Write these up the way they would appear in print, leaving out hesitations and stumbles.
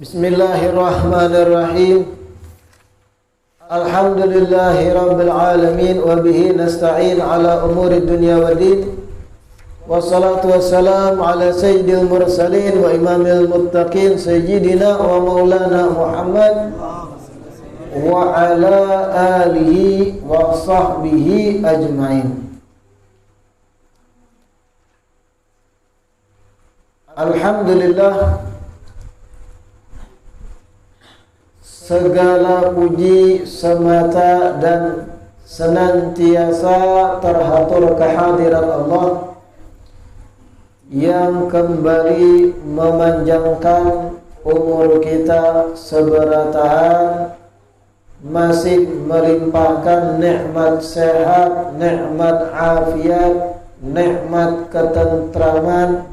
Bismillahirrahmanirrahim. Alhamdulillahi rabbil alamin wa bihi nasta'in ala umuri dunya waddin. Wassalatu wassalamu ala sayyidil mursalin wa imamil muttaqin sayyidina wa maulana Muhammad wa ala alihi wa sahbihi ajmain. Alhamdulillah, segala puji semata dan senantiasa terhatur kehadirat Allah yang kembali memanjangkan umur kita seberataan, masih melimpahkan nikmat sehat, nikmat afiat, nikmat ketentraman,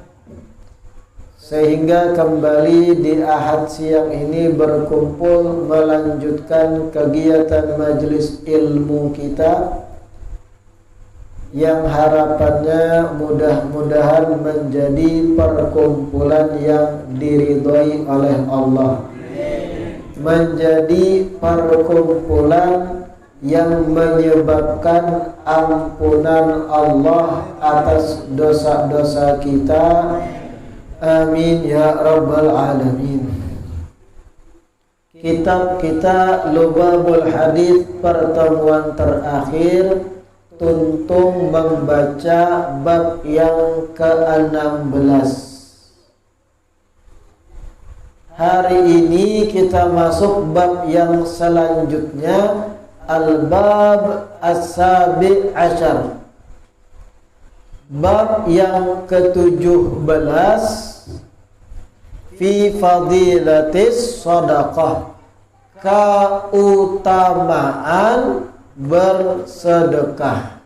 sehingga kembali di Ahad siang ini berkumpul melanjutkan kegiatan majelis ilmu kita yang harapannya mudah-mudahan menjadi perkumpulan yang diridhoi oleh Allah, menjadi perkumpulan yang menyebabkan ampunan Allah atas dosa-dosa kita. Amin ya rabbal alamin. Kitab kita Lubabul Hadits pertemuan terakhir tuntung membaca bab yang ke-16. Hari ini kita masuk bab yang selanjutnya, Al-Bab As-Sabi' Asyar, bab yang ke-17, fi fadilatis sadaqah, keutamaan bersedekah.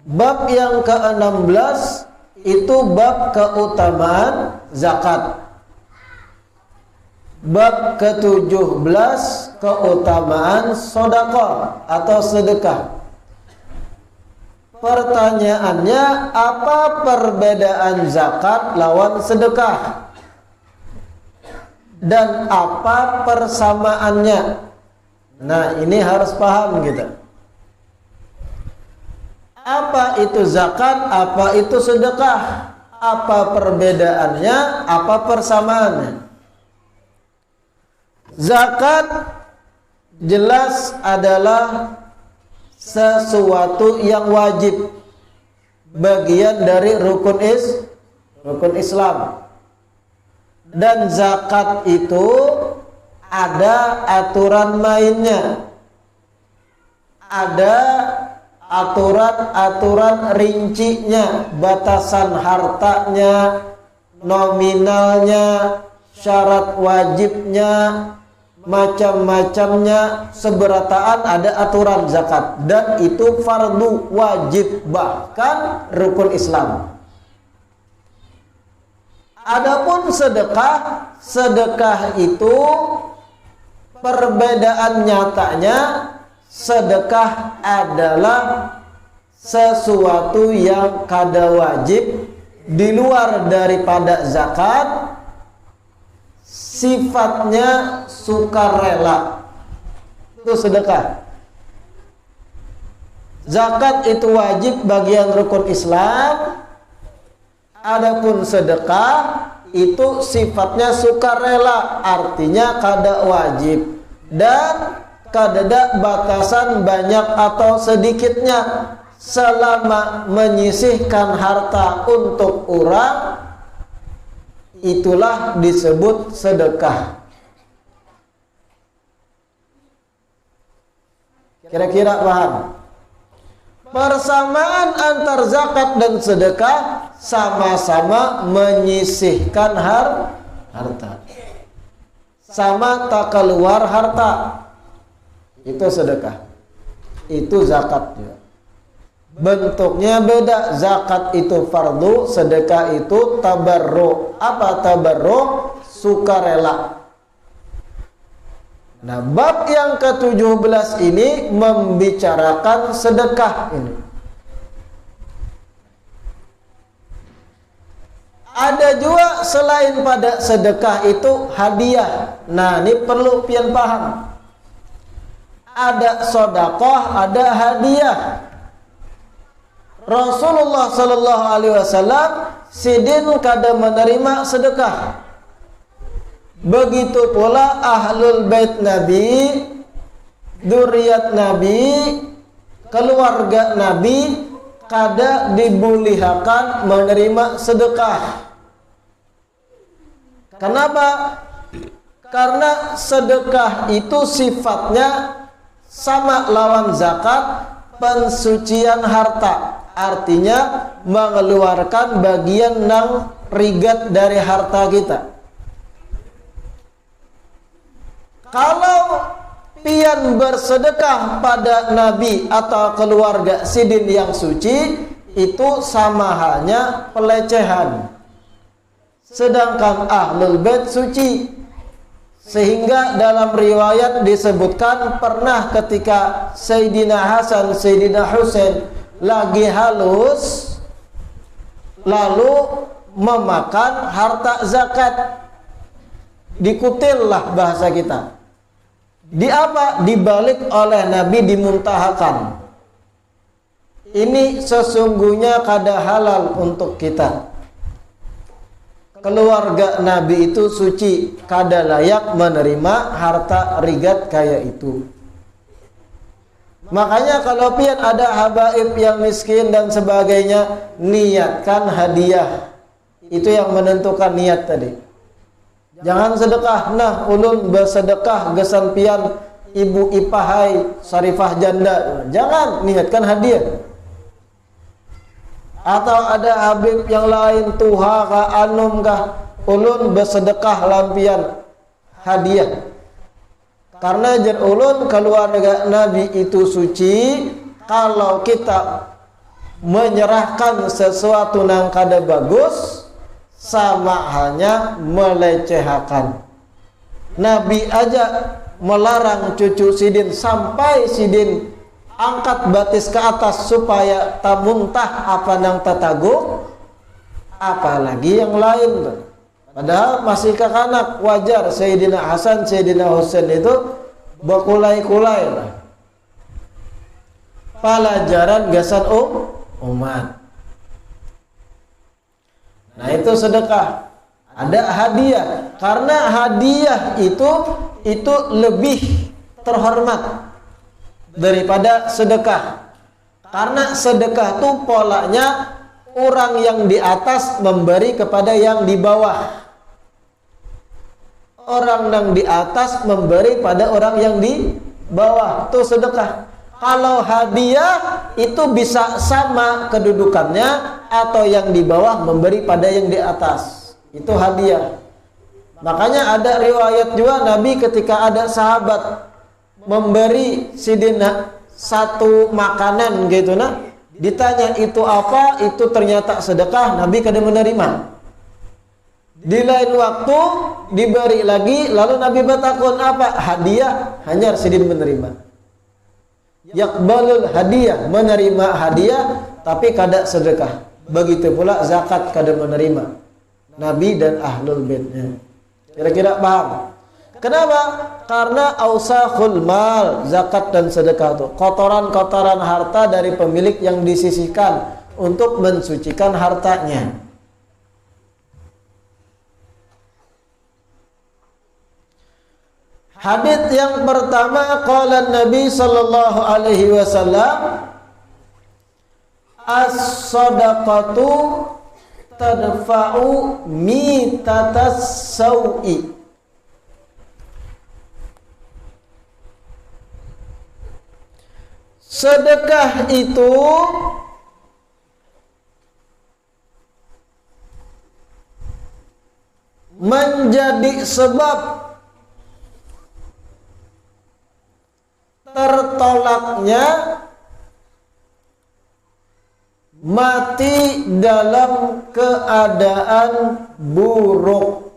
Bab yang ke-16 itu bab keutamaan zakat. Bab ke-17 keutamaan sedekah atau sedekah. Pertanyaannya, apa perbedaan zakat lawan sedekah? Dan apa persamaannya? Nah, ini harus paham kita. Apa itu zakat? Apa itu sedekah? Apa perbedaannya? Apa persamaannya? Zakat jelas adalah sesuatu yang wajib, bagian dari rukun Islam. Dan zakat itu ada aturan mainnya, ada aturan-aturan rincinya, batasan hartanya, nominalnya, syarat wajibnya, macam-macamnya, seberataan ada aturan zakat, dan itu fardu wajib, bahkan rukun Islam. Adapun sedekah itu perbedaan nyatanya, sedekah adalah sesuatu yang kada wajib di luar daripada zakat, sifatnya sukarela, itu sedekah. Zakat itu wajib, bagian rukun Islam. Adapun sedekah itu sifatnya sukarela, artinya kada wajib dan kada batasan banyak atau sedikitnya. Selama menyisihkan harta untuk orang, itulah disebut sedekah. Kira-kira paham? Persamaan antar zakat dan sedekah, sama-sama menyisihkan harta, sama tak keluar harta, itu sedekah. Itu zakat juga. Bentuknya beda. Zakat itu fardu, sedekah itu tabarruk. Apa tabarruk? Sukarela. Nah, bab yang ke-17 ini membicarakan sedekah ini. Ada juga selain pada sedekah itu hadiah. Nah, ini perlu pian paham. Ada sodakoh, ada hadiah. Rasulullah sallallahu alaihi wasallam sidin kada menerima sedekah. Begitu pula ahlul bait Nabi, dzurriyyat Nabi, keluarga Nabi kada dibolehakan menerima sedekah. Kenapa? Karena sedekah itu sifatnya sama lawan zakat, pensucian harta. Artinya mengeluarkan bagian nang rigat dari harta kita. Kalau pian bersedekah pada Nabi atau keluarga sidin yang suci, itu sama halnya pelecehan. Sedangkan ahlul bait suci. Sehingga dalam riwayat disebutkan pernah ketika Sayyidina Hasan, Sayyidina Husain lagi halus, lalu memakan harta zakat. Dikutillah bahasa kita. Di apa? Dibalik oleh Nabi, dimuntahakan. Ini sesungguhnya kada halal untuk kita. Keluarga Nabi itu suci, kada layak menerima harta rigat kayak itu. Makanya kalau pian ada habaib yang miskin dan sebagainya, niatkan hadiah. Itu yang menentukan niat tadi. Jangan sedekah. Nah, ulun bersedekah gesan pian ibu ipahai sarifah janda. Jangan, niatkan hadiah. Atau ada habib yang lain, tuha kah, anum kah, ulun bersedekah lampian hadiah. Karena jar ulun keluarga Nabi itu suci. Kalau kita menyerahkan sesuatu nang kada bagus, sama halnya melecehkan. Nabi aja melarang cucu sidin sampai sidin angkat batis ke atas supaya tak muntah apa nang tataguk, apalagi yang lain. Padahal masih kekanak, wajar Sayyidina Hasan, Sayyidina Husain itu berkulai-kulai lah. Pelajaran gasan umat. Nah, itu sedekah. Ada hadiah. Karena hadiah itu lebih terhormat daripada sedekah. Karena sedekah itu polanya orang yang di atas memberi kepada yang di bawah. Orang yang di atas memberi pada orang yang di bawah. Itu sedekah. Kalau hadiah itu bisa sama kedudukannya, atau yang di bawah memberi pada yang di atas. Itu hadiah. Makanya ada riwayat juga Nabi ketika ada sahabat memberi sidina satu makanan gitu nah, ditanya itu apa, itu ternyata sedekah, Nabi kada menerima. Di lain waktu diberi lagi, lalu Nabi bertakun apa? Hadiah, hanya sidin menerima. Yaqbalul hadiah, menerima hadiah tapi kada sedekah. Begitu pula zakat kada menerima. Nabi dan ahlul baitnya. Kira-kira paham? Kenapa? Karena ausakhul mal, zakat dan sedekah itu kotoran-kotoran harta dari pemilik yang disisihkan untuk mensucikan hartanya. Hadits yang pertama, qala Nabi sallallahu alaihi wasallam, as-sadaqatu tadfa'u mitatas sawi. Sedekah itu menjadi sebab tertolaknya mati dalam keadaan buruk.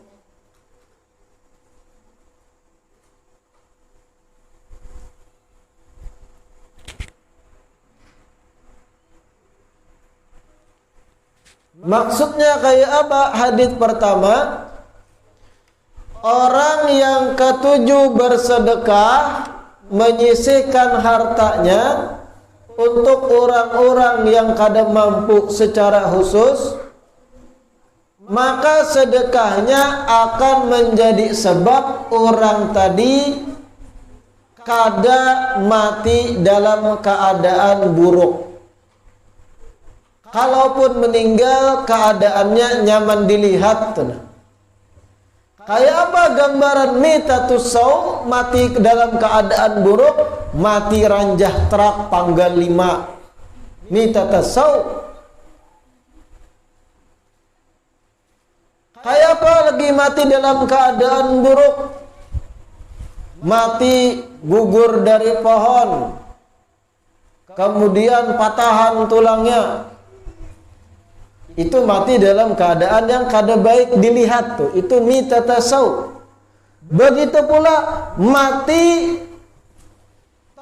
Maksudnya kayak apa? Hadis pertama, orang yang ketujuh bersedekah menyisihkan hartanya untuk orang-orang yang kada mampu secara khusus, maka sedekahnya akan menjadi sebab orang tadi kada mati dalam keadaan buruk. Kalaupun meninggal keadaannya nyaman dilihat. Kayak apa gambaran mitatus sau, mati dalam keadaan buruk, mati ranjah terak panggal 5. Mitatus sau. Kayak apa lagi mati dalam keadaan buruk? Mati gugur dari pohon, kemudian patahan tulangnya. Itu mati dalam keadaan yang kada baik dilihat tuh. Itu mitatasau. Begitu pula mati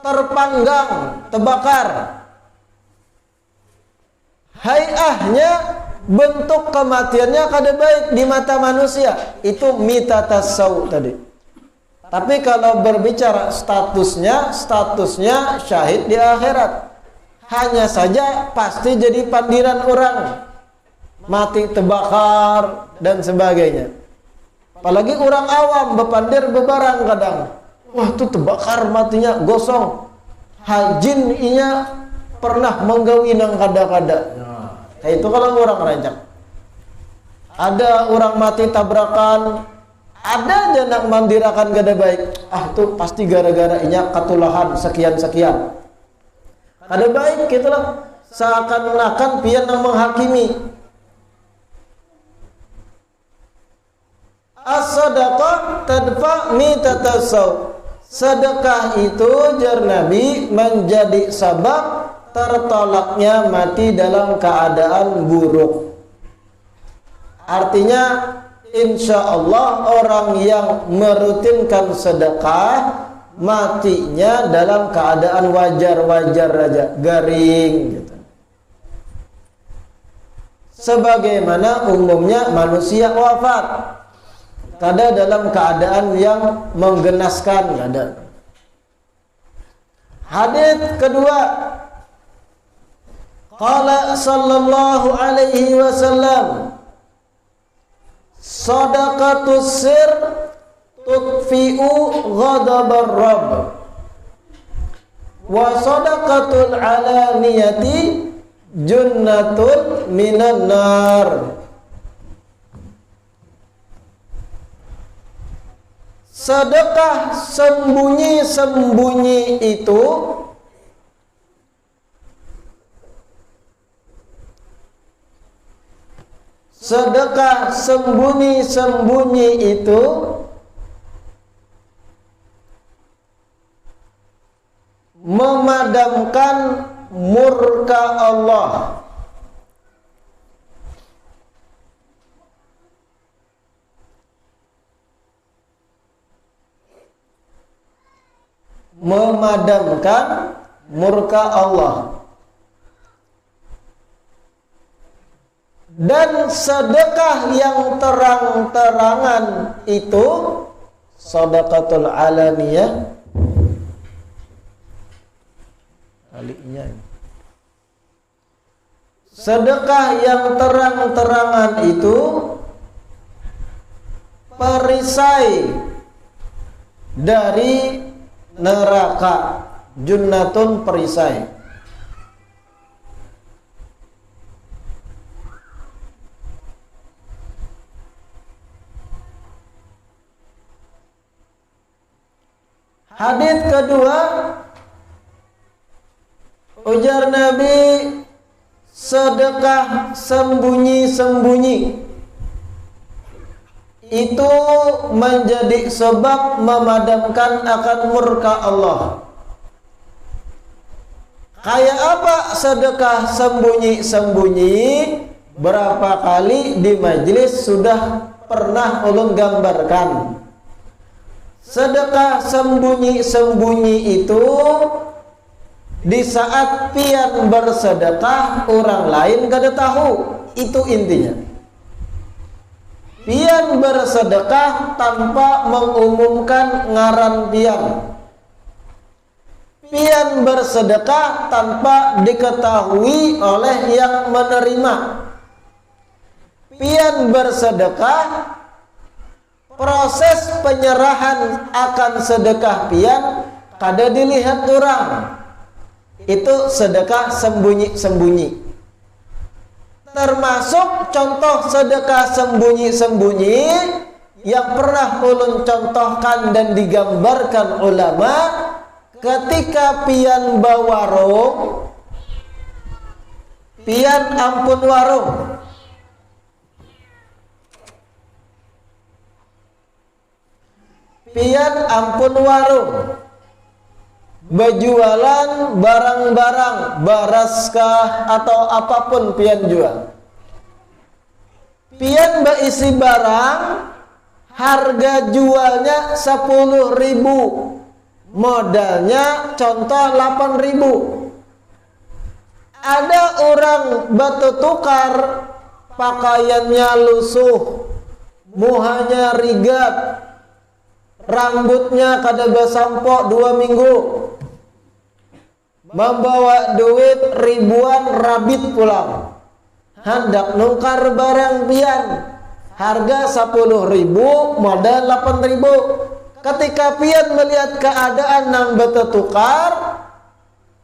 terpanggang, terbakar. Hayahnya, bentuk kematiannya kada baik di mata manusia. Itu mitatasau tadi. Tapi kalau berbicara statusnya syahid di akhirat. Hanya saja pasti jadi pandiran orang. Mati terbakar dan sebagainya. Apalagi orang awam bepandir bebarang kadang. Wah, itu terbakar matinya gosong. Hajin inya pernah menggawi nang kada-kada. Nah, itu kalau orang rancak. Ada orang mati tabrakan, ada aja nak mandirakan kada baik. Ah, itu pasti gara-gara inya katulahan sekian-sekian. Kada baik gitulah. Seakan-akan pian yang menghakimi. As-sadaqah tadfa mitatasau. Sedekah itu jar Nabi menjadi sebab tertolaknya mati dalam keadaan buruk. Artinya insya Allah orang yang merutinkan sedekah matinya dalam keadaan wajar-wajar aja, garing gitu. Sebagaimana umumnya manusia wafat, kada dalam keadaan yang menggenaskan, kada. Hadits kedua, qala sallallahu alaihi wasallam, sadaqatus sir tutfi'u ghadabar rabb wa sadaqatul alaniyati junnatun minan nar. Sedekah sembunyi-sembunyi itu memadamkan murka Allah. Memadamkan murka Allah. Dan sedekah yang terang-terangan itu sedekatul alaniyah. Sedekah yang terang-terangan itu perisai dari neraka, junnatun perisai. Hadits kedua, ujar Nabi, sedekah sembunyi-sembunyi itu menjadi sebab memadamkan akan murka Allah. Kayak apa sedekah sembunyi-sembunyi? Berapa kali di majelis sudah pernah ulun gambarkan. Sedekah sembunyi-sembunyi itu di saat pian bersedekah orang lain kada tahu. Itu intinya. Pian bersedekah tanpa mengumumkan ngaran pian. Pian bersedekah tanpa diketahui oleh yang menerima. Pian bersedekah, proses penyerahan akan sedekah pian kada dilihat orang. Itu sedekah sembunyi-sembunyi. Termasuk contoh sedekah sembunyi-sembunyi yang pernah ulun contohkan dan digambarkan ulama ketika pian bawarung, pian ampun warung. Pian ampun warung, berjualan barang-barang, baraskah atau apapun pian jual. Pian berisi barang, harga jualnya 10.000, modalnya contoh 8.000. Ada orang batu tukar, pakaiannya lusuh, muhanya rigat, rambutnya kada bersampo 2 minggu, membawa duit ribuan rabit pulang, hendak nukar barang pian, harga 10.000, modal 8.000. Ketika pian melihat keadaan nang bertukar,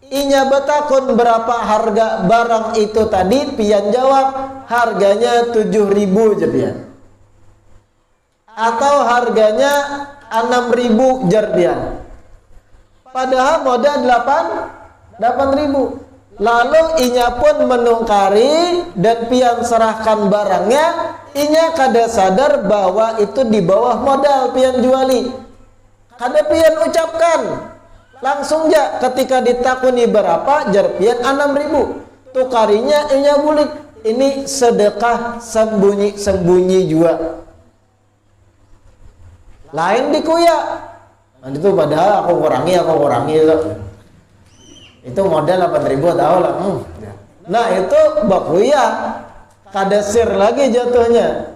inya betakun berapa harga barang itu tadi, pian jawab harganya 7.000 je pian, atau harganya 6.000 jar pian. Padahal modal 8.000. Lalu inya pun menungkari dan pian serahkan barangnya. Inya kada sadar bahwa itu di bawah modal pian juali. Kada pian ucapkan. Langsung ja ketika ditakuni berapa, jar pian 6.000. Tukarinya inya bulik. Ini sedekah sembunyi-sembunyi juga. Lain dikuya. Itu padahal aku kurangi itu modal 8.000 tahu lah. Nah itu bakuya, kada sir lagi jatuhnya.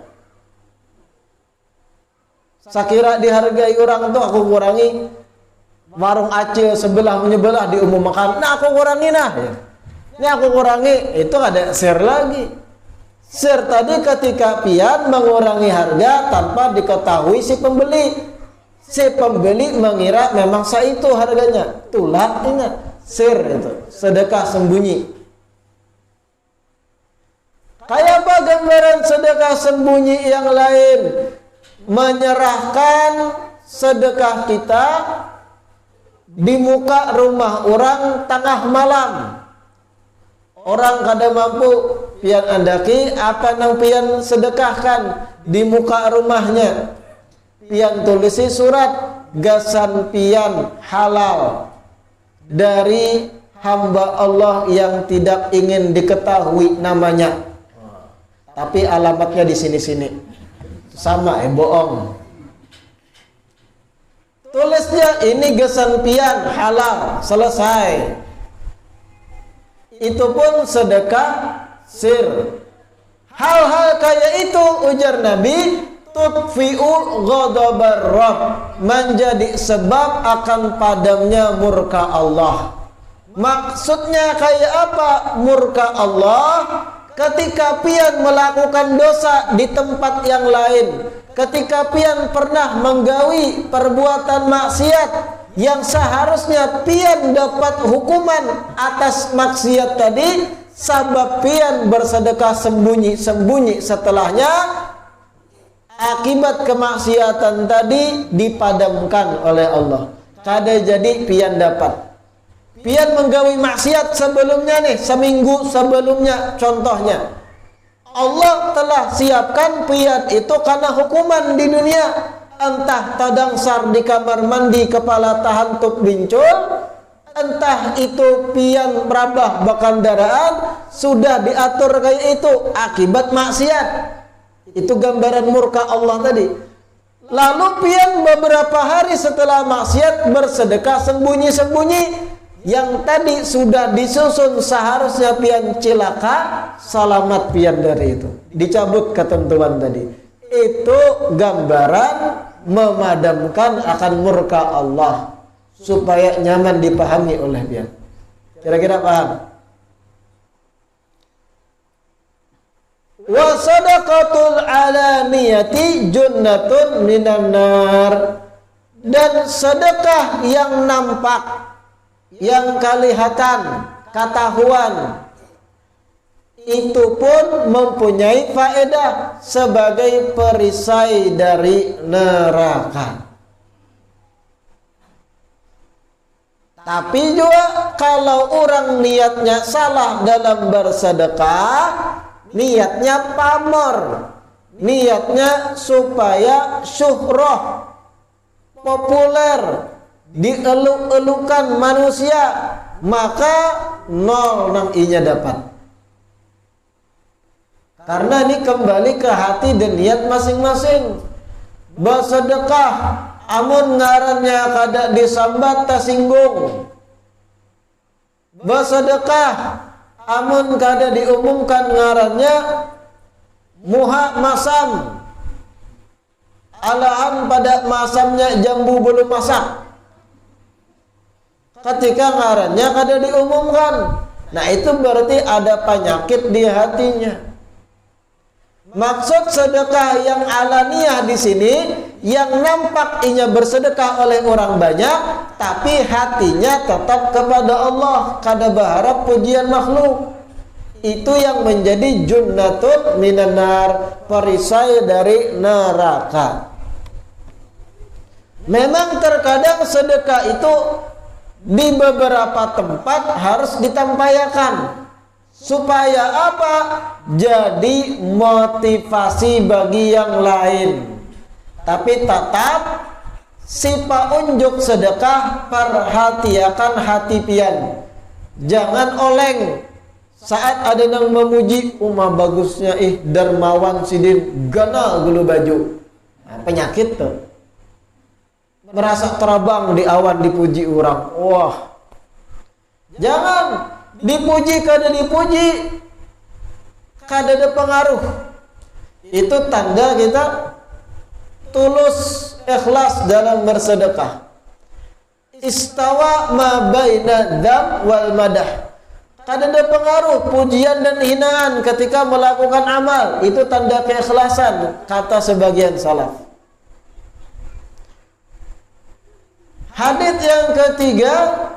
Sakira dihargai orang tuh aku kurangi, warung Aceh sebelah menyebelah diumumkan, nah aku kurangi nah, ini aku kurangi, itu kada sir lagi. Sir tadi ketika pian mengurangi harga tanpa diketahui si pembeli. Si pembeli mengira memang itu harganya. Itulah ingat. Sir itu, sedekah sembunyi. Kayak apa gambaran sedekah sembunyi yang lain? Menyerahkan sedekah kita di muka rumah orang tengah malam. Orang kada mampu, pian andaki apa nang pian sedekahkan di muka rumahnya. Pian tulisi surat, gasan pian halal dari hamba Allah yang tidak ingin diketahui namanya, tapi alamatnya di sini-sini. Sama bohong. Tulisnya ini gasan pian halal, selesai. Itu pun sedekah sir. Hal-hal kayak itu ujar Nabi, tutfi'u ghadabar Rabb, menjadi sebab akan padamnya murka Allah. Maksudnya kayak apa murka Allah? Ketika pian melakukan dosa di tempat yang lain, ketika pian pernah menggawi perbuatan maksiat yang seharusnya pian dapat hukuman atas maksiat tadi, sabab pian bersedekah sembunyi-sembunyi setelahnya, akibat kemaksiatan tadi dipadamkan oleh Allah. Kada jadi pian dapat. Pian menggawi maksiat sebelumnya nih, seminggu sebelumnya contohnya. Allah telah siapkan pian itu karena hukuman di dunia. Entah tadangsar di kamar mandi kepala tahantuk bincul, entah itu pian merabah bakandaraan, sudah diatur kayak itu akibat maksiat. Itu gambaran murka Allah tadi. Lalu pian beberapa hari setelah maksiat bersedekah sembunyi-sembunyi, yang tadi sudah disusun seharusnya pian cilaka, selamat pian dari itu. Dicabut ketentuan tadi. Itu gambaran memadamkan akan murka Allah supaya nyaman dipahami oleh pian. Kira-kira paham? Wa sadaqatul alaniyati junnatun minan nar. Dan sedekah yang nampak, yang kelihatan, ketahuan, itu pun mempunyai faedah sebagai perisai dari neraka. Tapi juga kalau orang niatnya salah dalam bersedekah, niatnya pamor, niatnya supaya syuhrah, populer, dieluk-elukan manusia, maka nol nang i-nya dapat. Karena ini kembali ke hati dan niat masing-masing. Bersedekah amun ngarannya kada disambat tasinggung. Bersedekah amun kada diumumkan ngarannya muha masam, alahan pada masamnya jambu belum masak. Ketika ngarannya kada diumumkan, nah itu berarti ada penyakit di hatinya. Maksud sedekah yang alaniyah di sini, yang nampak inya bersedekah oleh orang banyak, tapi hatinya tetap kepada Allah, kada berharap pujian makhluk. Itu yang menjadi junnatun minan nar, perisai dari neraka. Memang terkadang sedekah itu di beberapa tempat harus ditampaikan. Supaya apa? Jadi motivasi bagi yang lain. Tapi tetap si paunjuk sedekah perhatiakan hati pian. Jangan oleng saat ada yang memuji, umah bagusnya dermawan sidin gana gulu baju. Nah, penyakit tuh. Merasa terbang di awan dipuji orang. Wah. Jangan dipuji kada dipuji, kada ada pengaruh. Itu tanda kita tulus ikhlas dalam bersedekah. Istawa ma baina dzam wal madah. Kada ada pengaruh pujian dan hinaan ketika melakukan amal. Itu tanda keikhlasan, kata sebagian salaf. Hadits yang ketiga,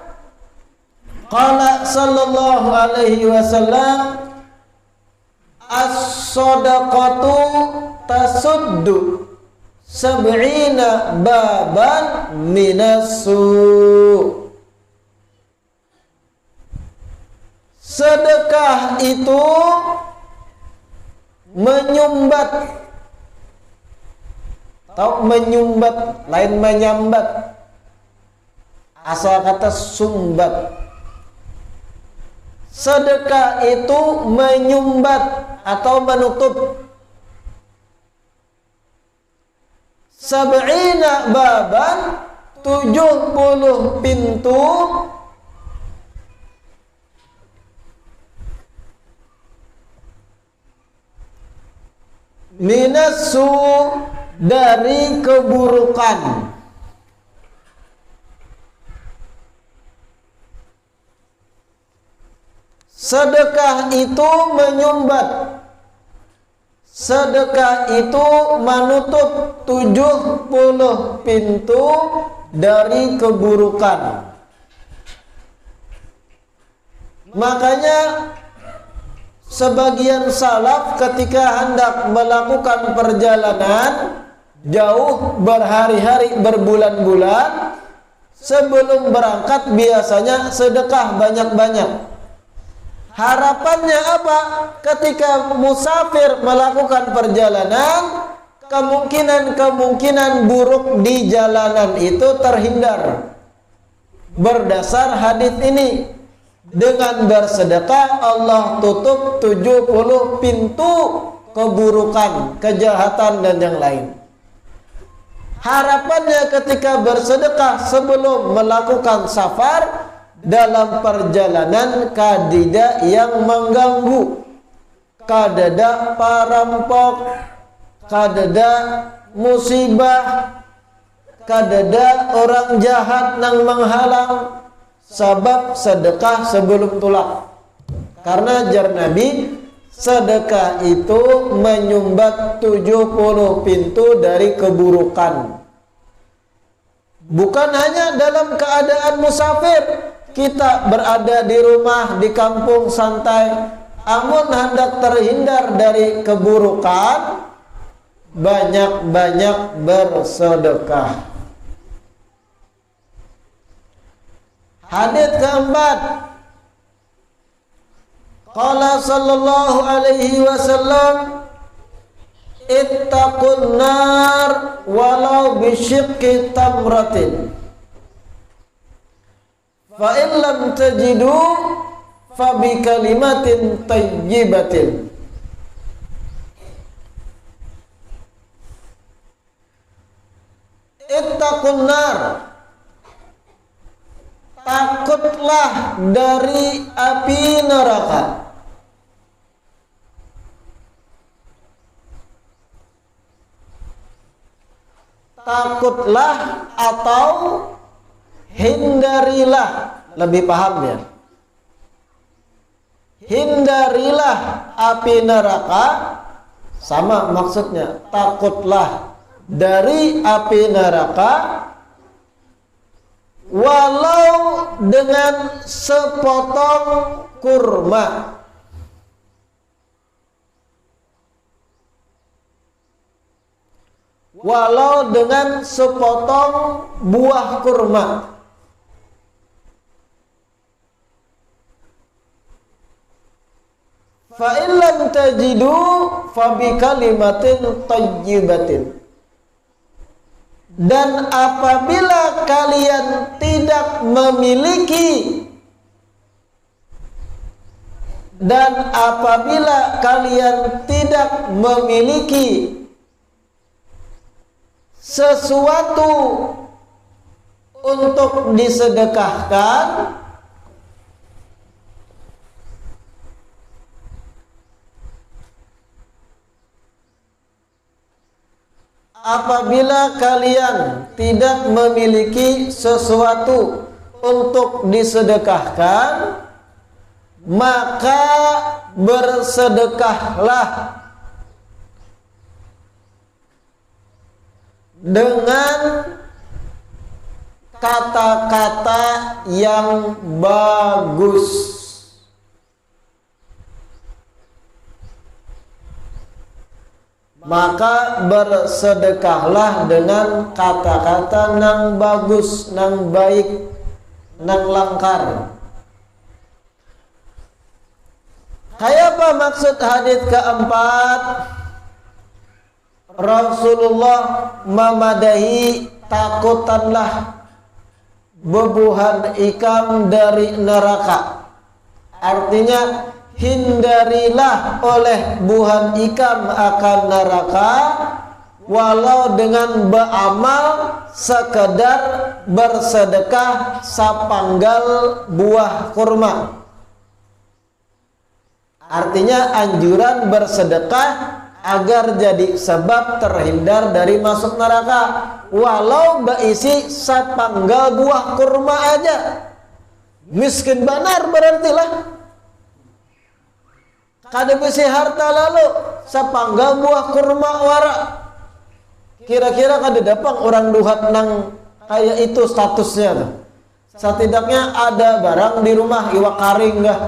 qala sallallahu alaihi wasallam, as-sadaqatu tasuddu sab'ina baban minasu. Sedekah itu menyumbat, atau menyumbat, lain menyambat. Asal kata sumbat. Sedekah itu menyumbat atau menutup sab'ina baban, 70 pintu minasu, dari keburukan. Sedekah itu menyumbat, sedekah itu menutup 70 pintu dari keburukan. Makanya sebagian salaf ketika hendak melakukan perjalanan jauh berhari-hari, berbulan-bulan, sebelum berangkat biasanya sedekah banyak-banyak. Harapannya apa? Ketika musafir melakukan perjalanan, kemungkinan buruk di jalanan itu terhindar. Berdasar hadits ini, dengan bersedekah Allah tutup 70 pintu keburukan, kejahatan dan yang lain. Harapannya ketika bersedekah sebelum melakukan safar, dalam perjalanan kadida yang mengganggu, kadada parampok, kadada musibah, kadada orang jahat nang menghalang, sabab sedekah sebelum tulak. Karena jar Nabi, sedekah itu menyumbat 70 pintu dari keburukan. Bukan hanya dalam keadaan musafir, kita berada di rumah, di kampung santai, amun hendak terhindar dari keburukan, banyak-banyak bersedekah. Hadits keempat, qala sallallahu alaihi wasallam, ittaqun nar walau bisyiqqi tamratin, fa in lam tajidu fa bi kalimatin tayyibatin. Ittaqun nar, takutlah dari api neraka. Takutlah atau hindarilah, lebih paham ya. Hindarilah api neraka, sama maksudnya. Takutlah dari api neraka, walau dengan sepotong kurma. Walau dengan sepotong buah kurma. Fa in lam tajidu fa bi kalimatin tayyibatin. Dan apabila kalian tidak memiliki, dan apabila kalian tidak memiliki sesuatu untuk disedekahkan, apabila kalian tidak memiliki sesuatu untuk disedekahkan, maka bersedekahlah dengan kata-kata yang bagus. Maka bersedekahlah dengan kata-kata nang bagus, nang baik, nang langkar. Kayak apa maksud hadits keempat? Rasulullah memadahi takutanlah bebuhan ikam dari neraka. Artinya hindarilah oleh buhan ikam akan neraka, walau dengan beramal sekedar bersedekah sapanggal buah kurma. Artinya anjuran bersedekah agar jadi sebab terhindar dari masuk neraka, walau berisi sapanggal buah kurma aja. Miskin benar berarti lah. Kada besi harta lalu sapanggal buah kurma wara. Kira-kira kada dapat orang duhat nang kayak itu statusnya tuh. Setidaknya ada barang di rumah iwak karing gak.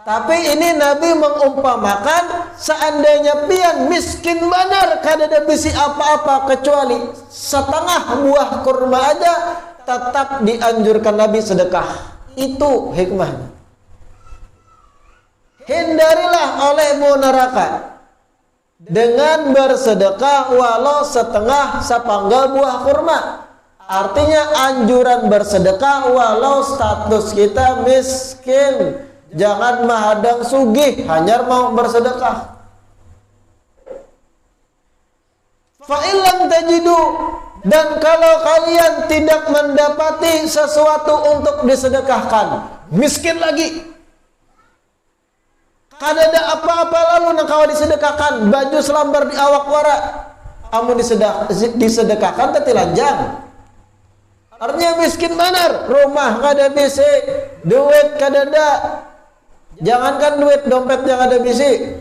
Tapi ini Nabi mengumpamakan seandainya pian miskin benar, kada ada besi apa-apa kecuali setengah buah kurma aja, tetap dianjurkan Nabi sedekah. Itu hikmahnya. Hindarilah olehmu neraka dengan bersedekah walau setengah sapanggal buah kurma. Artinya anjuran bersedekah walau status kita miskin. Jangan mahadang sugih, hanya mau bersedekah. Fa illam tajidu, Dan kalau kalian tidak mendapati sesuatu untuk disedekahkan, miskin lagi, kada ada apa-apa lalu nak kau disedekahkan, baju selambar di awak wara, amun disedekahkan teti lanjang. Artinya miskin benar, rumah kada bisi, duit kada ada. Jangankan duit, dompet yang ada bisi.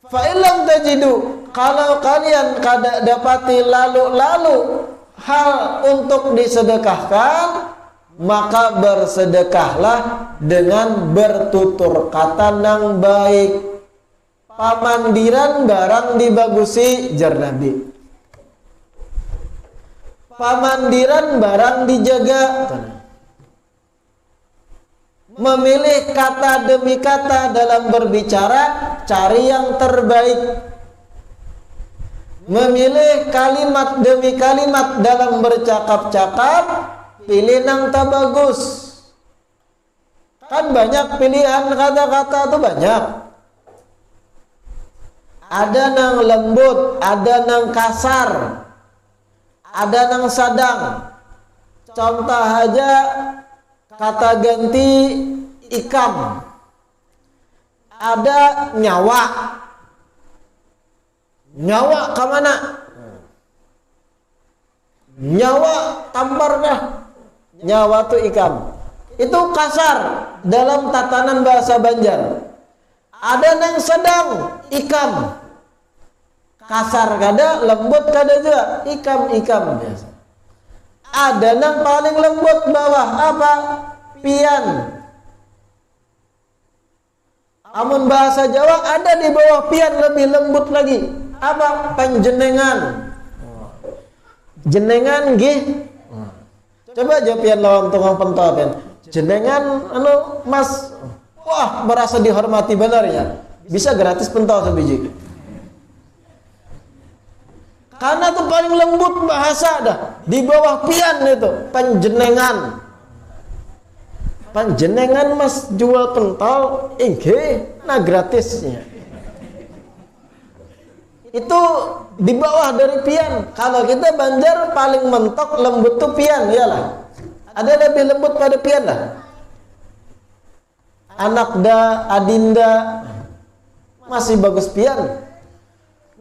Fa illam tajidu, kalau kalian kada dapati lalu hal untuk disedekahkan, maka bersedekahlah dengan bertutur kata nang baik. Pamandiran barang dibagusi jar Nabi. Pamandiran barang dijaga. Memilih kata demi kata dalam berbicara, cari yang terbaik. Memilih kalimat demi kalimat dalam bercakap-cakap, pilih yang bagus. Kan banyak pilihan kata-kata tuh banyak. Ada nang lembut, ada nang kasar, ada nang sadang. Contoh aja kata ganti ikam. Ada nyawa. Nyawa ke mana? Nyawa tampar dah. Nyawa tu ikam. Itu kasar dalam tatanan bahasa Banjar. Ada nang sedang ikam. Kasar kada, lembut kada juga. Ikam biasa. Ada nang paling lembut bawah apa? Pian. Amun bahasa Jawa ada di bawah pian lebih lembut lagi. Apa? Panjenengan. Jenengan gih. Coba aja pian lawan tukang pentol pian. Jenengan Mas. Wah, merasa dihormati benar ya. Bisa gratis pentol sebiji. Karena tuh paling lembut bahasa dah. Di bawah pian itu panjenengan. Panjenengan Mas jual pentol, nah gratisnya. Itu di bawah dari pian. Kalau kita Banjar paling mentok lembut tuh pian, iyalah. Ada lebih lembut pada pian lah. Anakda, adinda, masih bagus pian.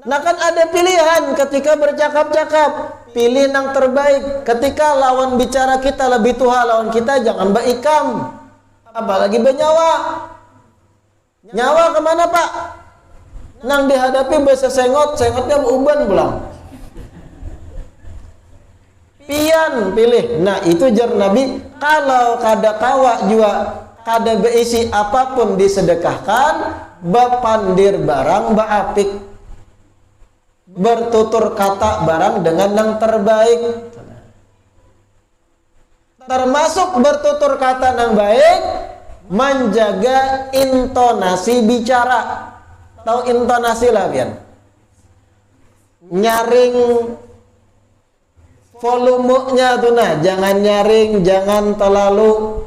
Nah kan ada pilihan ketika bercakap-cakap, pilih yang terbaik. Ketika lawan bicara kita lebih tua lawan kita, jangan berikam. Apalagi bernyawa. Nyawa kemana pak? Nang dihadapi bahasa sengotnya uban pulang. Pian pilih. Nah itu jar Nabi. Kalau kada kawa juga kada beisi apapun disedekahkan, bapandir barang baapik. Bertutur kata barang dengan yang terbaik. Termasuk bertutur kata yang baik, menjaga intonasi bicara. Tahu intonasi lah Bian? Nyaring volumenya tuh nah, jangan nyaring, jangan terlalu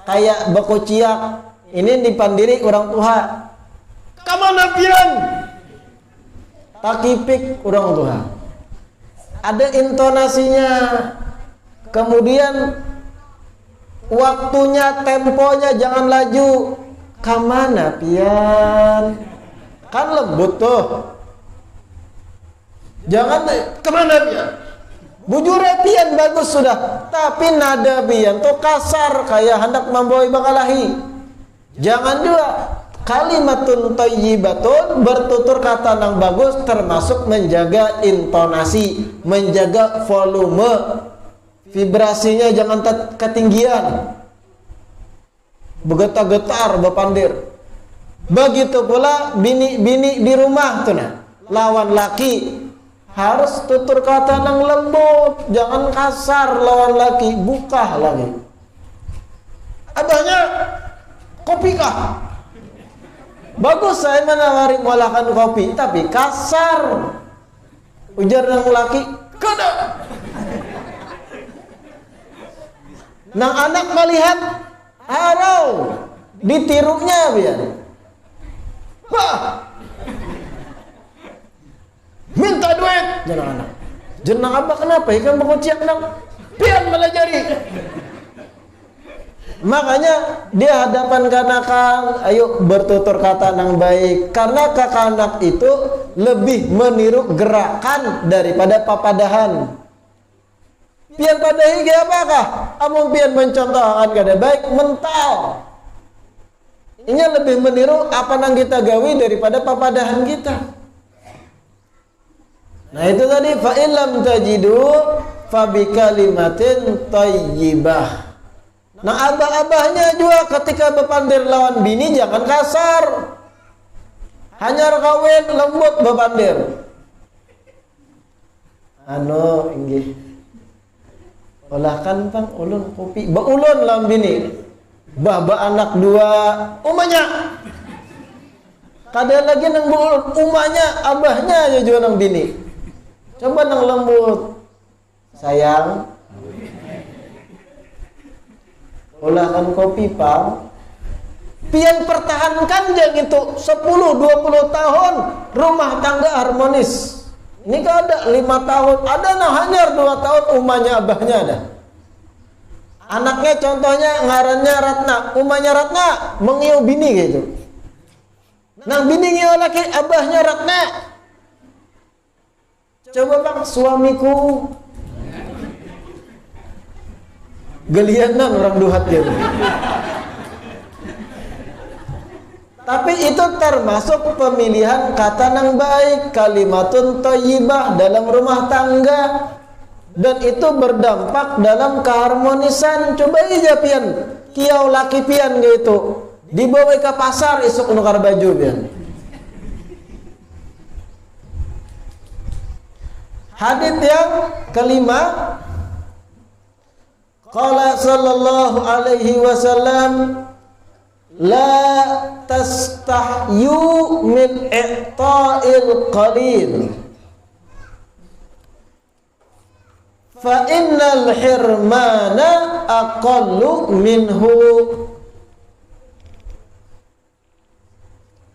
kayak bekociak. Ini dipandiri orang tua. Kamana Bian? Takipik orang tua. Ada intonasinya. Kemudian waktunya, temponya jangan laju. Kamana pian? Kan lembut tuh. Jangan kemana pian? Bujure pian bagus sudah. Tapi nada pian tuh kasar kayak hendak membawai bakalahi. Jangan juga. Kalimatun thayyibatun, bertutur kata yang bagus, termasuk menjaga intonasi, menjaga volume, vibrasinya jangan ketinggian, bergetar-getar, berpandir. Begitu pula bini di rumah tuh nah, lawan laki harus tutur kata yang lembut, jangan kasar lawan laki, buka lagi. Adanya kopi kah? Bagus saya menawari molakan kopi, tapi kasar. Ujar nang laki, kada. Nang anak melihat, harau ditirunya biar. Wah, minta duit, jangan anak. Jenang abah kenapa? Ikan bengociak nang pian melajari. Makanya dia hadapan kanakan, ayo bertutur kata nang baik. Karena kakanak itu lebih meniru gerakan daripada papadahan. Pian pada higi apakah? Amun pian mencontohkan kada baik mental. Ini lebih meniru apa nang kita gawi daripada papadahan kita. Nah itu tadi fa illam tajidu fa bi kalimatin thayyibah. Nah abah-abahnya juga ketika bepandir lawan bini jangan kasar. Hanya kawin lembut bepandir. Inggih. Olah kan pang ulun kopi. Ba ulun lawan bini. Ba anak dua umanya. Kada lagi nang ulun umanya abahnya aja juga nang bini. Coba nang lembut. Sayang. Olahan kopi pang pian pertahankan jang itu 10-20 tahun rumah tangga harmonis. Ini kan ada 5 tahun, ada nah hanya 2 tahun umahnya abahnya ada. Anaknya contohnya ngarannya Ratna, umahnya Ratna mengiu bini gitu. Nah bini ngiu laki abahnya Ratna. Coba bang suamiku gelianan orang duhat gitu. Tapi itu termasuk pemilihan kata yang baik, kalimatun thayyibah dalam rumah tangga, dan itu berdampak dalam keharmonisan. Coba aja pian kiau laki pian gitu dibawa ke pasar isuk nukar baju pian. Hadits yang kelima, qala sallallahu alaihi wasallam la tastahyu min i'ta'il qalil fa innal hirmana aqallu minhu.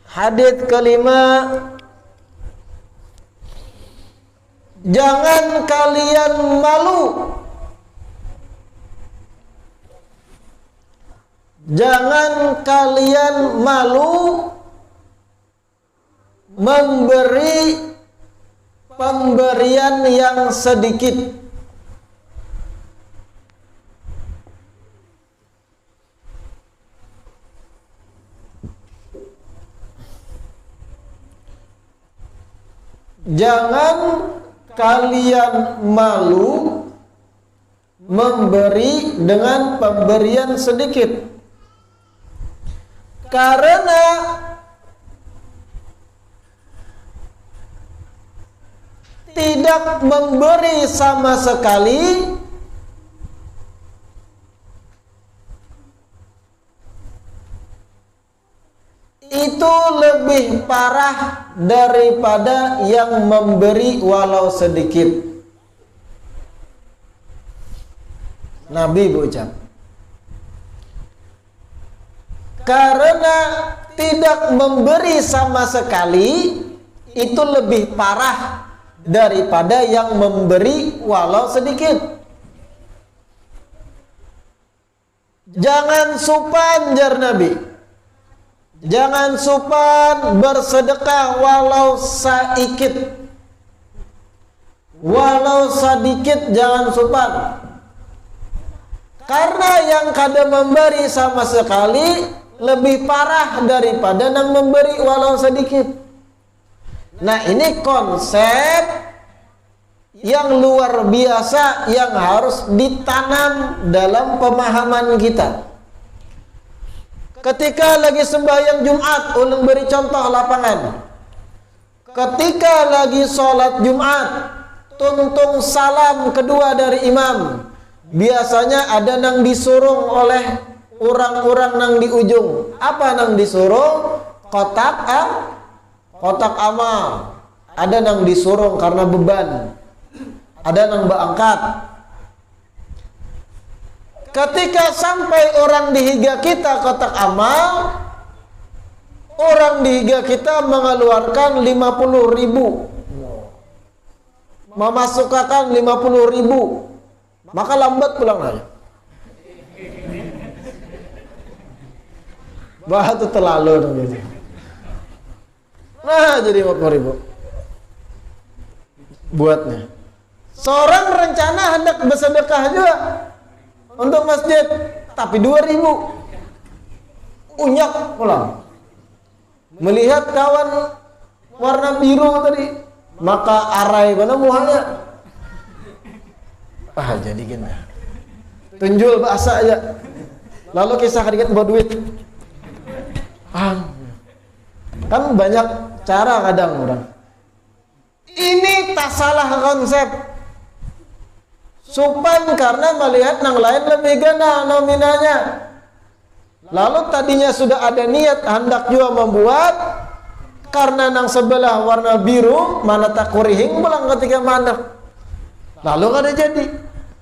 Hadits kelima, jangan kalian malu, jangan kalian malu memberi pemberian yang sedikit. Jangan kalian malu memberi dengan pemberian sedikit. Karena tidak memberi sama sekali itu lebih parah daripada yang memberi walau sedikit. Nabi berucap, karena tidak memberi sama sekali itu lebih parah daripada yang memberi walau sedikit. Jangan supan, jar Nabi. Jangan supan bersedekah walau saikit, walau sedikit jangan supan. Karena yang kada memberi sama sekali lebih parah daripada yang memberi walau sedikit. Nah ini konsep yang luar biasa yang harus ditanam dalam pemahaman kita. Ketika lagi sembahyang Jumat, ulun beri contoh lapangan. Ketika lagi sholat Jumat, tuntung salam kedua dari imam, biasanya ada nang disuruh oleh orang-orang nang di ujung. Apa nang disuruh? Kotak amal. Ada nang disuruh karena beban. Ada nang berangkat. Ketika sampai orang dihiga kita kotak amal, orang dihiga kita mengeluarkan 50.000. memasukkan 50.000, maka lambat pulang aja. Bah itu terlalu dong gitu. Nah jadi 50.000 buatnya. Seorang rencana hendak bersedekah juga untuk masjid, tapi 2.000 unyak pulang. Melihat kawan warna biru tadi, maka arai mana muhanya. Jadi gini. Tunjul bahasa aja. Lalu kisah sedikit bawa duit. Kan banyak cara kadang orang. Ini tak salah konsep. Supan karena melihat yang lain lebih gana nominalnya. Lalu tadinya sudah ada niat hendak juga membuat, karena nang sebelah warna biru mana tak kurihing pulang ketika mandek. Lalu kada jadi.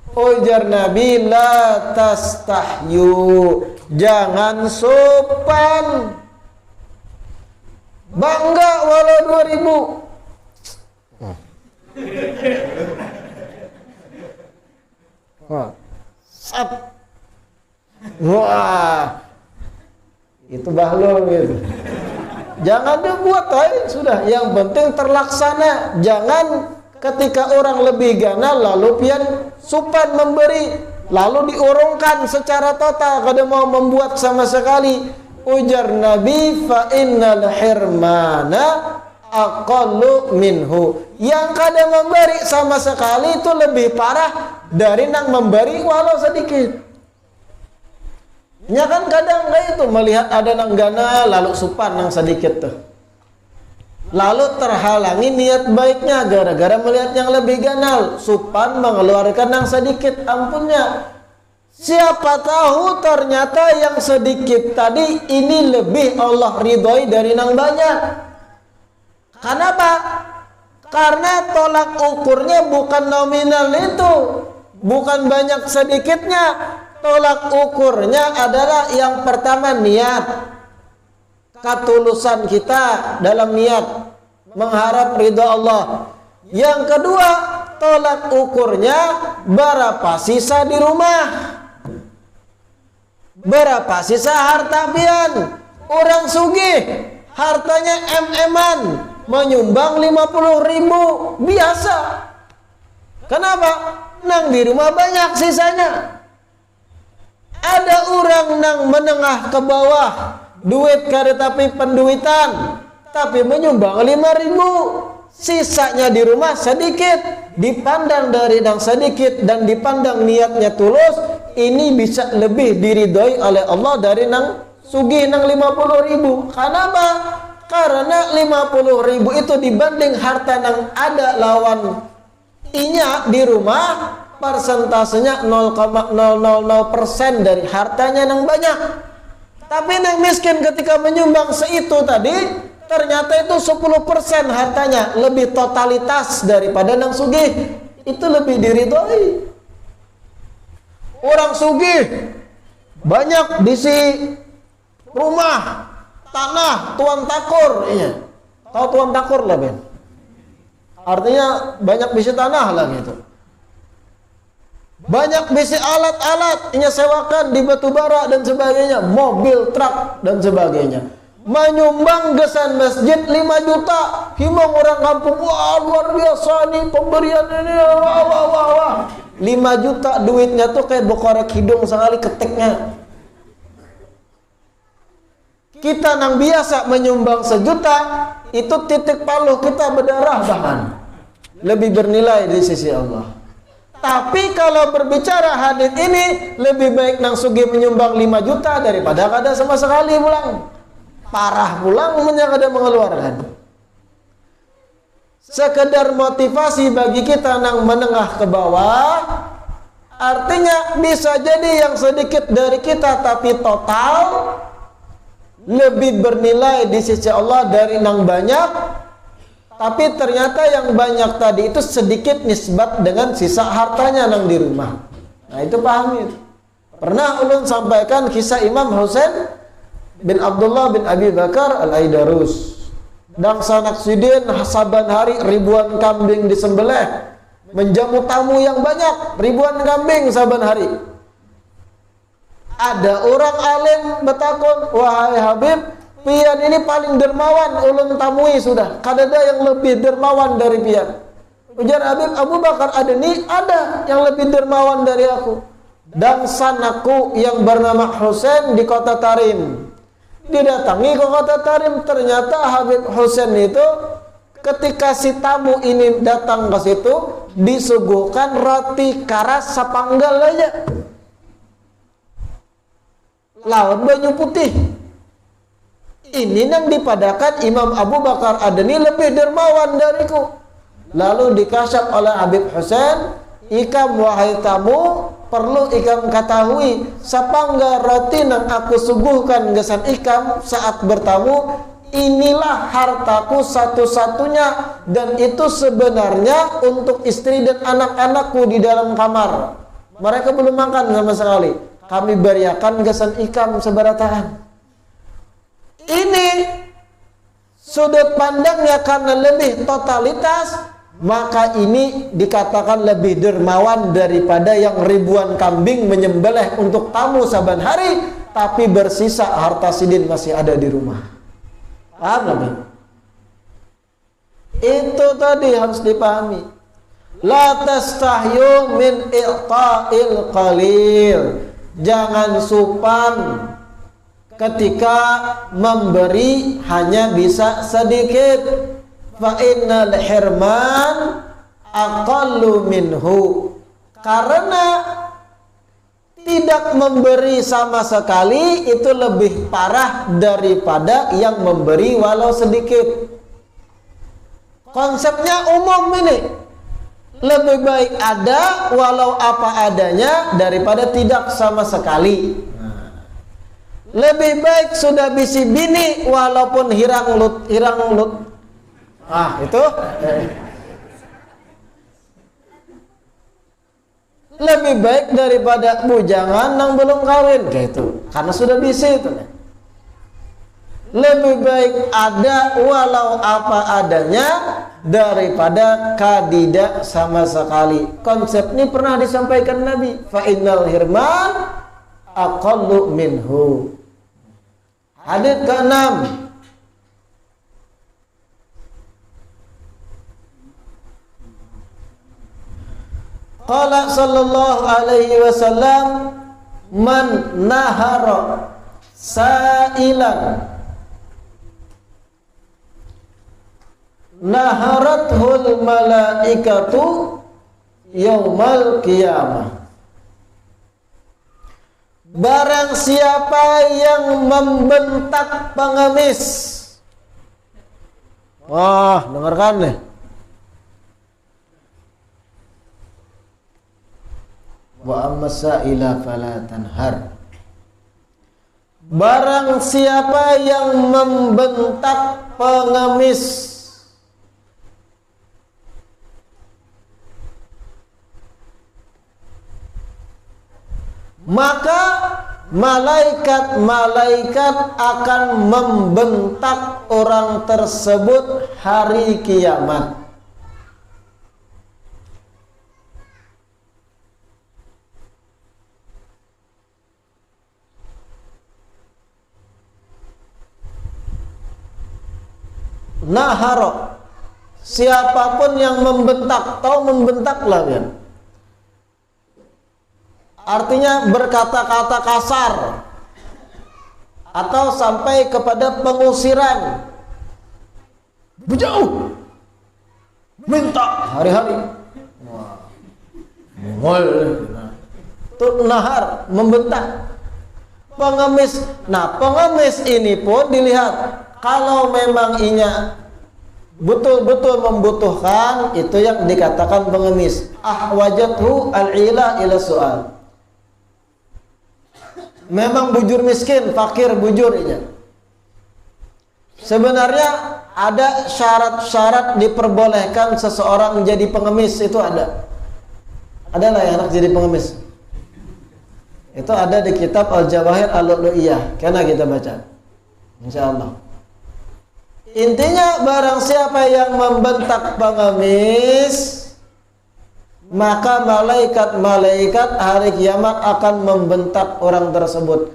Ujar Nabi, la tastahyu, jangan sopan. Bangga walau 2.000. Wah, itu bahlul gitu. Jangan dibuat sudah. Yang penting terlaksana. Jangan ketika orang lebih gana lalu pian supan memberi, lalu diurungkan secara total kada mau membuat sama sekali. Ujar Nabi, fa innal hirmana aqallu minhu. Yang kada memberi sama sekali itu lebih parah dari nang memberi walau sedikit. Ya kan kadang itu melihat ada nang gana lalu supan nang sedikit tuh. Lalu terhalangi niat baiknya gara-gara melihat yang lebih ganal. Supan mengeluarkan yang sedikit ampunnya. Siapa tahu ternyata yang sedikit tadi ini lebih Allah ridhoi dari yang banyak. Kenapa? Karena tolak ukurnya bukan nominal itu, bukan banyak sedikitnya. Tolak ukurnya adalah yang pertama niat. Ketulusan kita dalam niat mengharap ridha Allah. Yang kedua, tolak ukurnya berapa sisa di rumah, berapa sisa harta pian. Orang sugih hartanya em-eman menyumbang 50.000 biasa. Kenapa? Nang di rumah banyak sisanya. Ada orang nang menengah ke bawah, duit kada tapi penduitan, tapi menyumbang 5.000. Sisanya di rumah sedikit, dipandang dari yang sedikit dan dipandang niatnya tulus, ini bisa lebih diridhoi oleh Allah dari nang sugih nang 50.000. Kenapa? Karena 50.000 itu dibanding harta nang ada lawan inya di rumah, persentasenya 0,000% dari hartanya nang banyak. Tapi nang miskin ketika menyumbang seitu tadi, ternyata itu 10% hartanya, lebih totalitas daripada nang sugih. Itu lebih diridhoi. Orang sugih banyak bisi rumah, tanah, tuan takur. Iya. Tahu tuan takur lah, Ben? Artinya banyak bisi tanah lah gitu. Banyak bisi alat-alat inya sewakan di batu bara dan sebagainya, mobil, truk dan sebagainya. Menyumbang gesan masjid 5 juta. Himong orang kampung, wah luar biasa nih pemberian ini, wah. 5 juta duitnya tuh kayak bokorek hidung sekali ketiknya. Kita nang biasa menyumbang 1 juta, itu titik paluh kita berdarah bahkan lebih bernilai di sisi Allah. Tapi kalau berbicara hadis ini, lebih baik nang sugih menyumbang 5 juta daripada kada sama sekali pulang. Parah pulang kada mengeluarkan. Sekedar motivasi bagi kita nang menengah ke bawah, artinya bisa jadi yang sedikit dari kita tapi total lebih bernilai di sisi Allah dari nang banyak. Tapi ternyata yang banyak tadi itu sedikit nisbat dengan sisa hartanya nang di rumah. Nah itu paham itu. Pernah ulun sampaikan kisah Imam Husain bin Abdullah bin Abi Bakar Al-Aidarus. Dan sanak sidin saban hari ribuan kambing disembelih. menjamu tamu yang banyak, ribuan kambing saban hari. Ada orang alim bertakun, wahai Habib, pian ini paling dermawan ulun tamui sudah. Kadada yang lebih dermawan dari pian. Ujar Habib, Abu Bakar Adani, ada yang lebih dermawan dari aku. Dan sanaku yang bernama Husain di kota Tarim. Didatangi ke kota Tarim, ternyata Habib Husain itu ketika si tamu ini datang ke situ disuguhkan roti karas sepanggal aja, lawan banyu putih. Ini yang dipadakan Imam Abu Bakar Adani lebih dermawan dariku. Lalu dikasyaf oleh Habib Husain, ikam wahai tamu, perlu ikam ketahui sepanggal roti yang aku suguhkan gesan ikam saat bertamu, inilah hartaku satu-satunya, dan itu sebenarnya untuk istri dan anak-anakku di dalam kamar. Mereka belum makan sama sekali. Kami beriakan gesan ikam seberataan. Ini sudut pandangnya karena lebih totalitas, maka ini dikatakan lebih dermawan daripada yang ribuan kambing menyembelih untuk tamu saban hari, tapi bersisa harta sidin masih ada di rumah. Paham gak? Itu tadi harus dipahami. La tastahyu min i'ta'il qalil. Jangan supan ketika memberi hanya bisa sedikit. Fa innal hirman aqallu minhu. Karena tidak memberi sama sekali itu lebih parah daripada yang memberi walau sedikit. Konsepnya umum ini. Lebih baik ada walau apa adanya daripada tidak sama sekali. Lebih baik sudah bisi bini walaupun hirang lut. Itu lebih baik daripada bujangan yang belum kawin, gitu. Karena sudah bisi itu. Lebih baik ada walau apa adanya daripada kadidak sama sekali. Konsep ini pernah disampaikan Nabi. Fa innal hirman aqallu minhu. Hadits ke-6. Qala sallallahu alaihi wasallam, man nahara sa'ilan naharathul malaikatu yaumal qiyamah. Barang siapa yang membentak pengemis. Wah, dengarkan nih. Wa amsaila fala tanhar. Barang siapa yang membentak pengemis, maka malaikat-malaikat akan membentak orang tersebut hari kiamat. Naharo, siapapun yang membentak, tahu membentak lah ya. Artinya berkata-kata kasar atau sampai kepada pengusiran, berjauh, minta hari-hari. Itu nahar, membentak. Pengemis. Nah, pengemis ini pun dilihat. Kalau memang inya betul-betul membutuhkan, itu yang dikatakan pengemis. Ahwajathu al-ila ila su'al. Memang bujur miskin, fakir bujur inya. Sebenarnya ada syarat-syarat diperbolehkan seseorang menjadi pengemis, itu ada. Adalah yang anak jadi pengemis. Itu ada di kitab Al-Jawahir Al-Lu'lu'iyah. Karena kita baca. Insyaallah. Intinya barang siapa yang membentak pengemis, maka malaikat-malaikat hari kiamat akan membentak orang tersebut,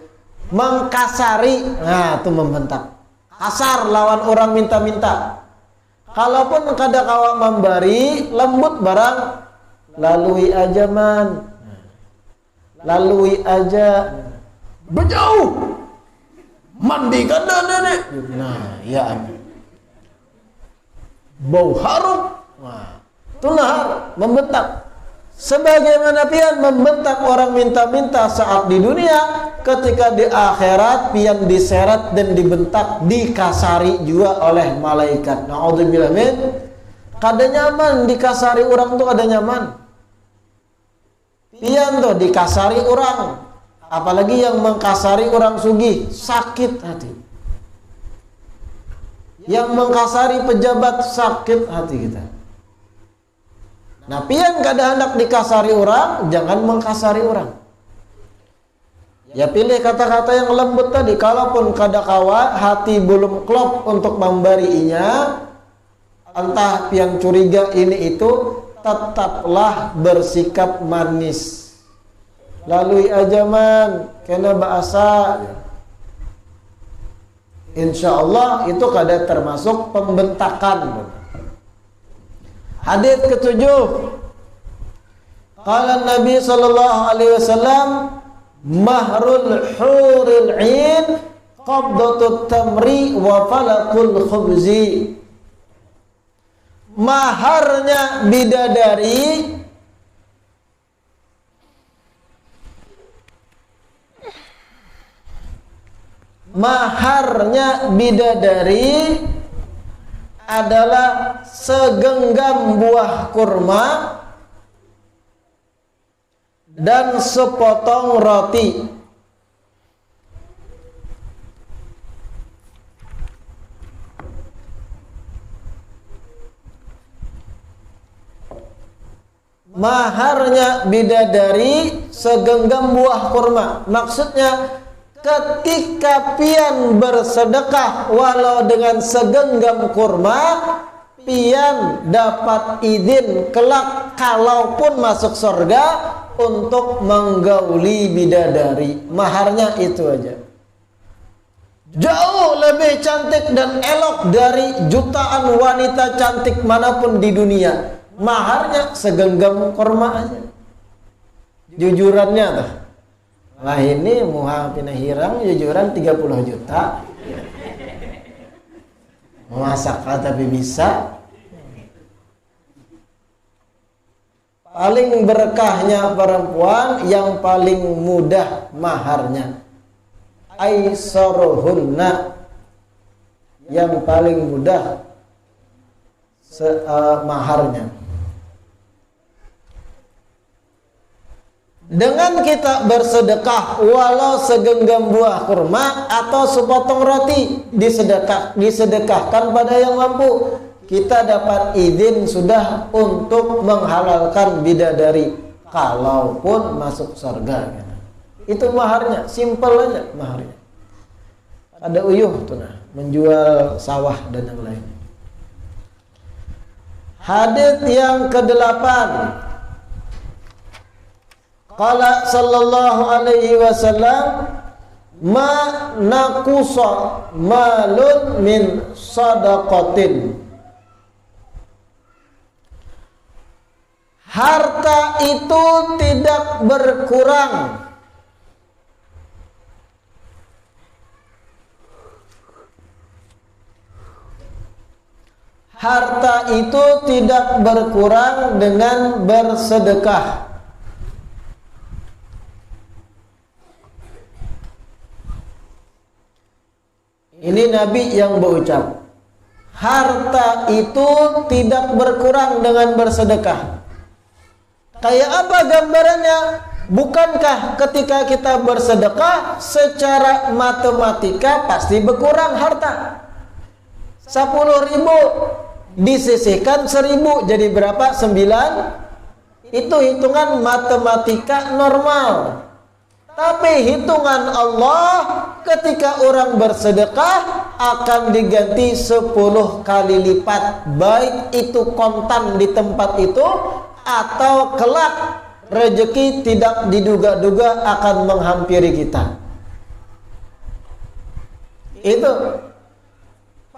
mengkasari. Nah, itu membentak. Kasar lawan orang minta-minta. Kalaupun kada kawa memberi, lembut barang, lalui aja man. Lalui aja. Berjauh. Mandi kada nenek. Nah, ya. Bau harum. Nah, itu nahar, membentak. Sebagaimana pian membentak orang minta-minta saat di dunia, ketika di akhirat pian diseret dan dibentak, dikasari juga oleh malaikat. Na'udzubillah min. Kada nyaman dikasari orang tuh, kada nyaman. Pian tuh dikasari orang, apalagi yang mengkasari orang sugih, sakit hati. Yang mengkasari pejabat, sakit hati kita. Nah, pian kada hendak dikasari orang, jangan mengkasari orang. Ya pilih kata-kata yang lembut tadi. Kalaupun kada kawa, hati belum klop untuk memberinya, entah pian curiga ini itu, tetaplah bersikap manis. Lalui aja man, kena bahasa. Insya Allah itu kada termasuk pembentakan. Hadits ketujuh, qala Nabi sallallahu alaihi wasallam, mahrul huril 'ain qabdatut tamri wa falakul khubzi. Maharnya bidadari adalah segenggam buah kurma dan sepotong roti. Maharnya bidadari segenggam buah kurma. Maksudnya ketika pian bersedekah walau dengan segenggam kurma, pian dapat izin kelak kalaupun masuk surga untuk menggauli bidadari. Maharnya itu aja. Jauh lebih cantik dan elok dari jutaan wanita cantik manapun di dunia. Maharnya segenggam kurma aja. Jujurannya tuh. Lah ini muha pinah hirang jujuran 30 juta. Masak tapi bisa. Paling berkahnya perempuan yang paling mudah maharnya. Aisaruhunna, yang paling mudah maharnya. Dengan kita bersedekah walau segenggam buah kurma atau sepotong roti, disedekahkan pada yang mampu, kita dapat izin sudah untuk menghalalkan bidadari kalaupun masuk surga. Itu maharnya, simpel aja maharnya. Ada uyuh tuh nah, menjual sawah dan yang lain. Hadits yang ke-8. Qala sallallahu alaihi wasallam, ma naqusa malun min sadaqatin. Harta itu tidak berkurang dengan bersedekah. Ini Nabi yang berucap, harta itu tidak berkurang dengan bersedekah. Kayak apa gambarannya? Bukankah ketika kita bersedekah secara matematika pasti berkurang harta? 10.000 disisihkan 1.000 jadi berapa? 9. Itu hitungan matematika normal. Tapi hitungan Allah ketika orang bersedekah akan diganti 10 kali lipat. Baik itu kontan di tempat itu atau kelak rezeki tidak diduga-duga akan menghampiri kita. Itu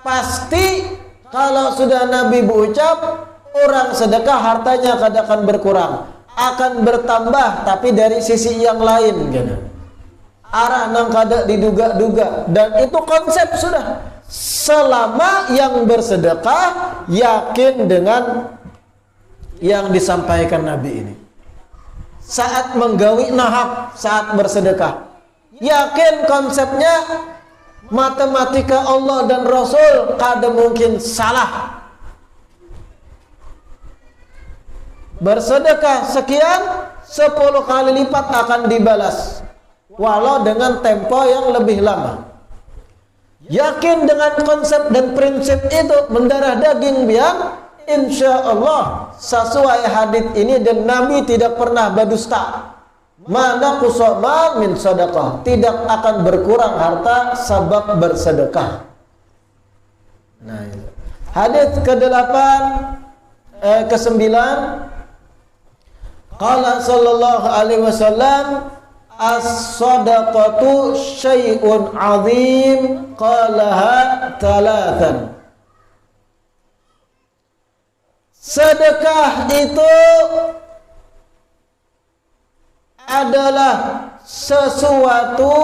pasti kalau sudah Nabi berucap, orang sedekah hartanya akan berkurang, akan bertambah, tapi dari sisi yang lain gitu. Arah nang kada diduga-duga, dan itu konsep sudah. Selama yang bersedekah yakin dengan yang disampaikan Nabi ini. Saat menggawi nahab, saat bersedekah, yakin konsepnya matematika Allah dan Rasul kada mungkin salah. Bersedekah sekian 10 kali lipat akan dibalas, walau dengan tempo yang lebih lama. Yakin dengan konsep dan prinsip itu, mendarah daging biang, insya Allah sesuai hadits ini, dan Nabi tidak pernah berdusta. Mana kusoma min sedekah, tidak akan berkurang harta sebab bersedekah. Nah, hadits ke-8 ke-9, qala sallallahu alaihi wasallam, as-sadaqatu syai'un 'azim, qalaha talatan. Sedekah itu adalah sesuatu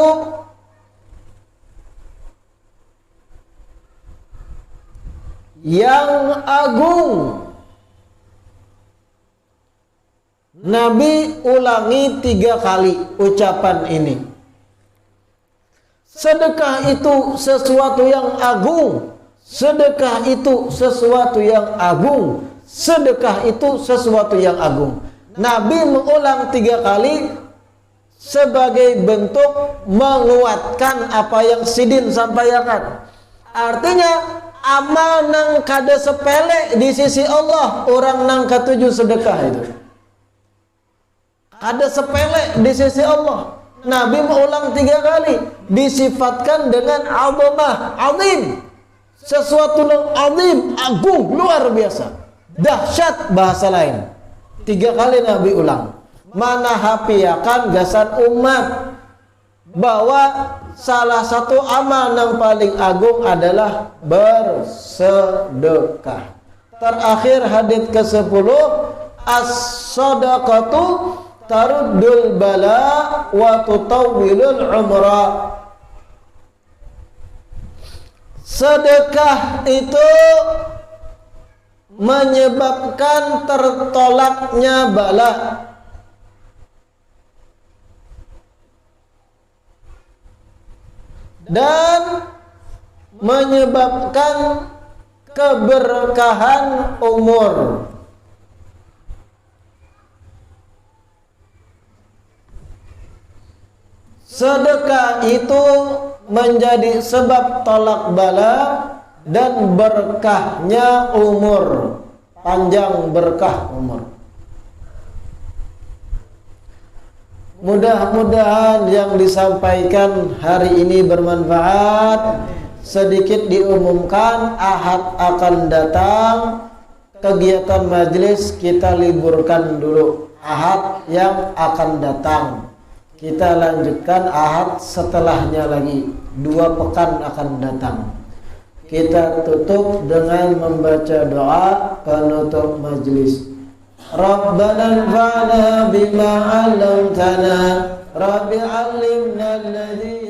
yang agung. Nabi ulangi 3 kali ucapan ini. Sedekah itu sesuatu yang agung. Sedekah itu sesuatu yang agung. Sedekah itu sesuatu yang agung. Nabi mengulang 3 kali sebagai bentuk menguatkan apa yang Sidin sampaikan. Artinya amal nang kada sepele di sisi Allah, orang nang ketujuh sedekah itu. Ada sepele di sisi Allah. Nabi mengulang 3 kali, disifatkan dengan azamah, azim. Sesuatu yang azim, agung, luar biasa. Dahsyat bahasa lain. 3 kali Nabi ulang. Mana hapiakan gasan umat bahwa salah satu amal yang paling agung adalah bersedekah. Terakhir hadits ke-10, as-sadaqatu taruddul bala wa tutawwilul umrah. Sedekah itu menyebabkan tertolaknya bala, dan menyebabkan keberkahan umur. Sedekah itu menjadi sebab tolak bala dan berkahnya umur, panjang berkah umur. Mudah-mudahan yang disampaikan hari ini bermanfaat. Sedikit diumumkan, Ahad akan datang, kegiatan majelis kita liburkan dulu. Ahad yang akan datang kita lanjutkan Ahad setelahnya lagi, 2 pekan akan datang. Kita tutup dengan membaca doa penutup majlis. Rabbana anfa'na bima 'allamtana, Rabbi 'allimna alladhi